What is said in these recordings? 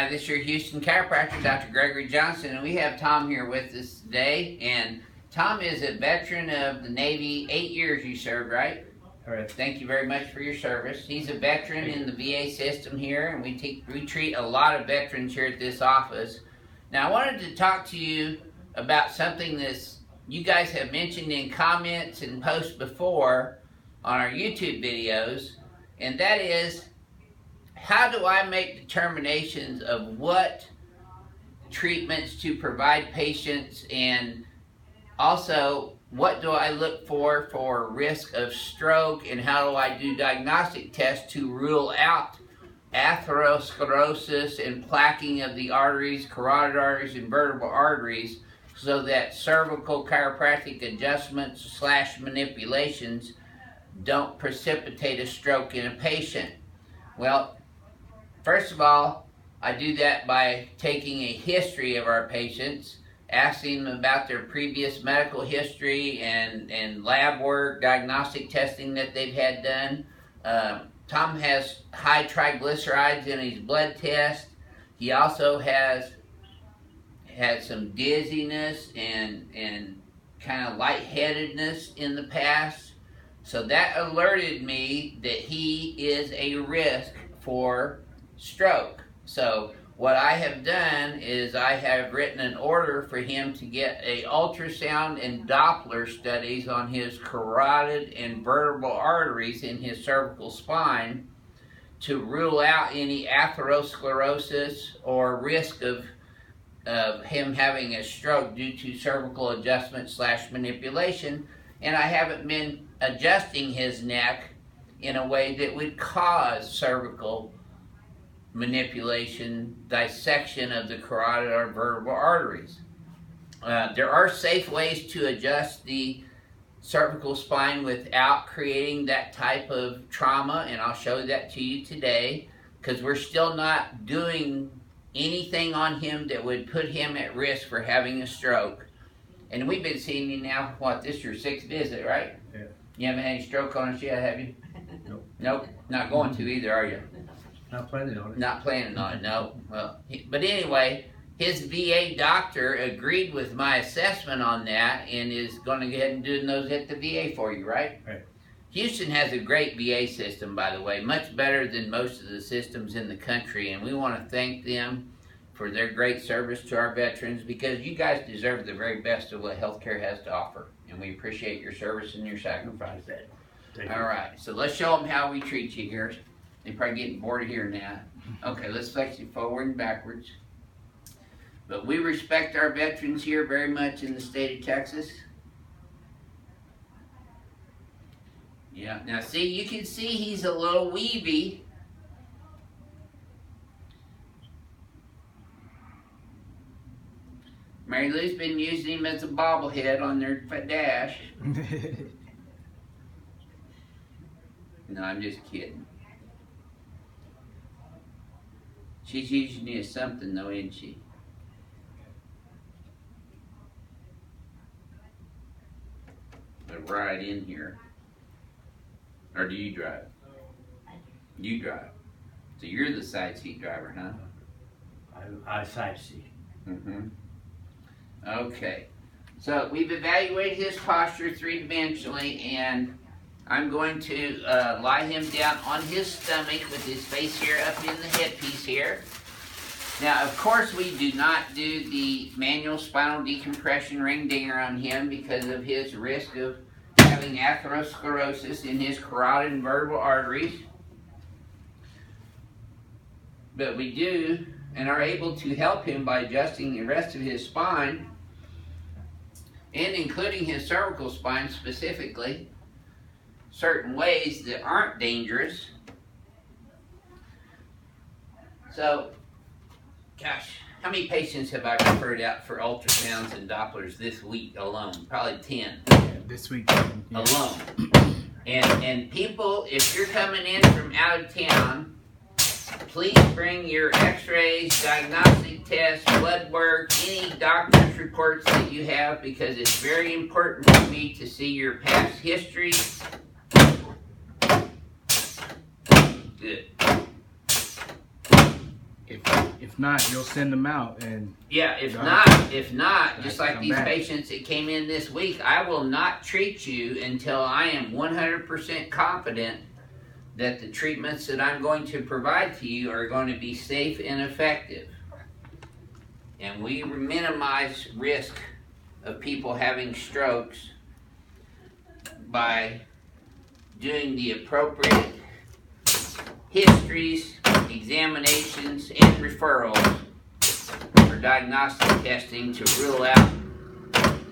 Hi, this is your Houston chiropractor, Dr. Gregory Johnson, and we have Tom here with us today. And Tom is a veteran of the Navy. 8 years you served, right? All right. Thank you very much for your service. He's a veteran in the VA system here, and we treat a lot of veterans here at this office. Now, I wanted to talk to you about something that you guys have mentioned in comments and posts before on our YouTube videos, and that is, how do I make determinations of what treatments to provide patients, and also what do I look for risk of stroke, and how do I do diagnostic tests to rule out atherosclerosis and plaquing of the arteries, carotid arteries, and vertebral arteries, so that cervical chiropractic adjustments / manipulations don't precipitate a stroke in a patient. Well, first of all, I do that by taking a history of our patients, asking them about their previous medical history and lab work, diagnostic testing that they've had done. Tom has high triglycerides in his blood test. He also has had some dizziness and kind of lightheadedness in the past. So that alerted me that he is a risk for stroke. So what I have done is I have written an order for him to get a ultrasound and Doppler studies on his carotid and vertebral arteries in his cervical spine to rule out any atherosclerosis or risk of him having a stroke due to cervical adjustment / manipulation. And I haven't been adjusting his neck in a way that would cause cervical manipulation, dissection of the carotid or vertebral arteries. There are safe ways to adjust the cervical spine without creating that type of trauma, and I'll show that to you today, because we're still not doing anything on him that would put him at risk for having a stroke. And we've been seeing you now, this is your 6th visit, right? Yeah. You haven't had any stroke on us yet, have you? Nope. Nope. Not going to either, are you? Not planning on it. Not planning on it, no. Well, but anyway, his VA doctor agreed with my assessment on that and is going to go ahead and do those at the VA for you, right? Right. Houston has a great VA system, by the way, much better than most of the systems in the country, and we want to thank them for their great service to our veterans, because you guys deserve the very best of what healthcare has to offer, and we appreciate your service and your sacrifice. All right, so let's show them how we treat you here. They're probably getting bored of hearing that. Okay, let's flex you forward and backwards. But we respect our veterans here very much in the state of Texas. Yeah, now see, you can see he's a little weavy. Mary Lou's been using him as a bobblehead on their dash. No, I'm just kidding. She's using you as something though, isn't she? But right in here. Or do you drive? You drive. So you're the side seat driver, huh? I side seat. Mm-hmm. Okay. So we've evaluated his posture 3-dimensionally, and I'm going to lie him down on his stomach with his face here up in the headpiece here. Now, of course, we do not do the manual spinal decompression ring dinger on him because of his risk of having atherosclerosis in his carotid and vertebral arteries. But we do and are able to help him by adjusting the rest of his spine, and including his cervical spine specifically, certain ways that aren't dangerous. So, gosh, how many patients have I referred out for ultrasounds and Dopplers this week alone? Probably 10. This week. Yeah. Alone. And people, if you're coming in from out of town, please bring your x-rays, diagnostic tests, blood work, any doctor's reports that you have, because it's very important for me to see your past history. Good. If not, you'll send them out and Yeah, if not, just like these patients that came in this week, I will not treat you until I am 100% confident that the treatments that I'm going to provide to you are going to be safe and effective. And we minimize risk of people having strokes by doing the appropriate histories, examinations, and referrals for diagnostic testing to rule out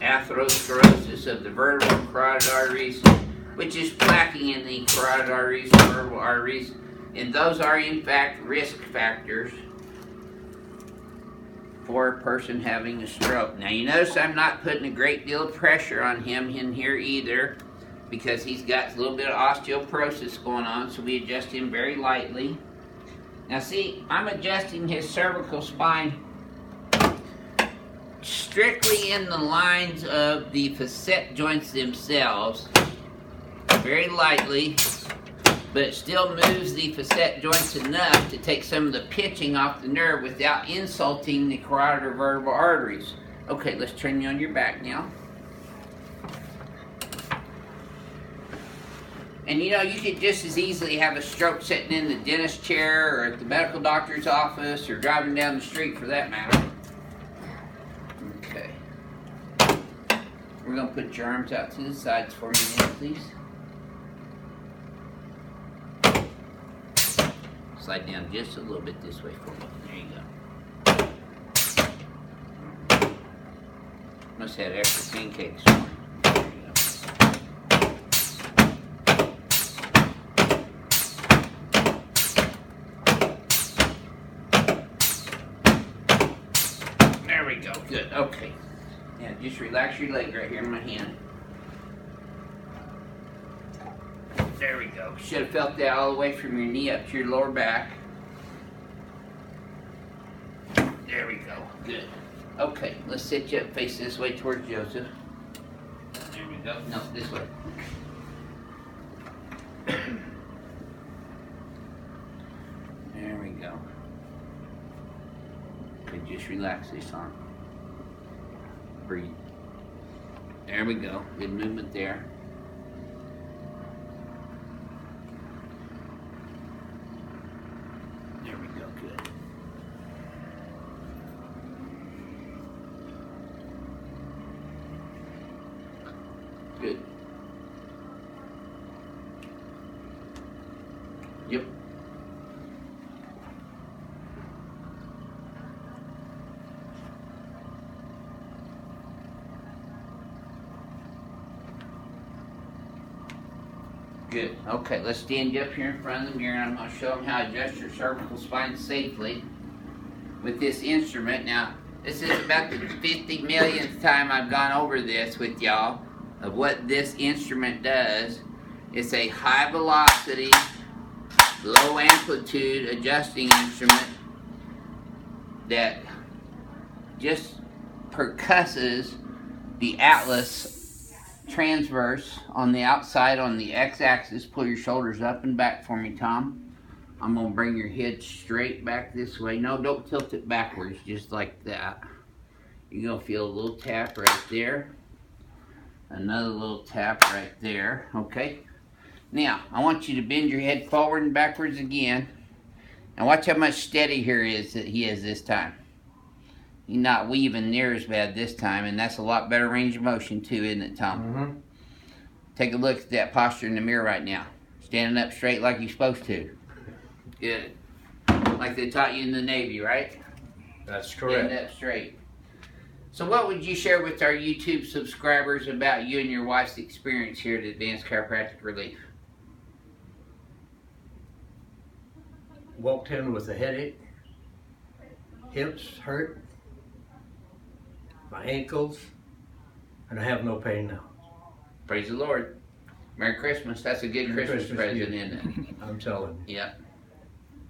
atherosclerosis of the vertebral and carotid arteries, which is plaquing in the carotid arteries and vertebral arteries, and those are in fact risk factors for a person having a stroke. Now you notice I'm not putting a great deal of pressure on him in here either, because he's got a little bit of osteoporosis going on, so we adjust him very lightly. Now see, I'm adjusting his cervical spine strictly in the lines of the facet joints themselves, very lightly, but it still moves the facet joints enough to take some of the pitching off the nerve without insulting the carotid or vertebral arteries. Okay, let's turn you on your back now. And you know, you could just as easily have a stroke sitting in the dentist chair or at the medical doctor's office or driving down the street for that matter. Okay. We're going to put your arms out to the sides for me now, please. Slide down just a little bit this way for me. There you go. Must have extra pancakes. There we go. Good. Okay. Now just relax your leg right here in my hand. There we go. Should have felt that all the way from your knee up to your lower back. There we go. Good. Okay, let's sit you up, face this way towards Joseph. There we go. No, this way. There we go. Okay, just relax this arm. Breathe. There we go. Good movement there. There we go. Good. Good. Yep. Good. Okay, let's stand you up here in front of the mirror and I'm going to show them how to adjust your cervical spine safely with this instrument. Now, this is about the 50 millionth time I've gone over this with y'all of what this instrument does. It's a high velocity, low amplitude adjusting instrument that just percusses the atlas transverse on the outside on the x-axis. Pull your shoulders up and back for me, Tom. I'm going to bring your head straight back this way. No, don't tilt it backwards, just like that. You're going to feel a little tap right there. Another little tap right there. Okay? Now, I want you to bend your head forward and backwards again. And watch how much steadier he is this time. He's not weaving near as bad this time, and that's a lot better range of motion too, isn't it, Tom? Mm-hmm. Take a look at that posture in the mirror right now. Standing up straight like you're supposed to. Good. Like they taught you in the Navy, right? That's correct. Stand up straight. So what would you share with our YouTube subscribers about you and your wife's experience here at Advanced Chiropractic Relief? Walked in with a headache, hips hurt, my ankles, and I have no pain now. Praise the Lord. Merry Christmas. That's a good Merry Christmas present, you. isn't it? I'm telling you. Yeah.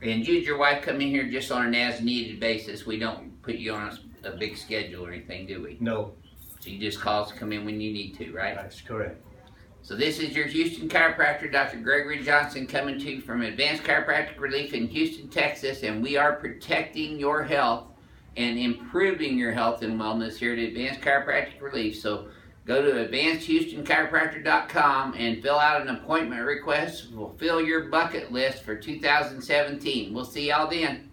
And you and your wife come in here just on an as-needed basis. We don't put you on a big schedule or anything, do we? No. So you just call us to come in when you need to, right? That's correct. So this is your Houston chiropractor, Dr. Gregory Johnson, coming to you from Advanced Chiropractic Relief in Houston, Texas, and we are protecting your health and improving your health and wellness here at Advanced Chiropractic Relief. So go to advancedhoustonchiropractor.com and fill out an appointment request. Fulfill your bucket list for 2017. We'll see y'all then.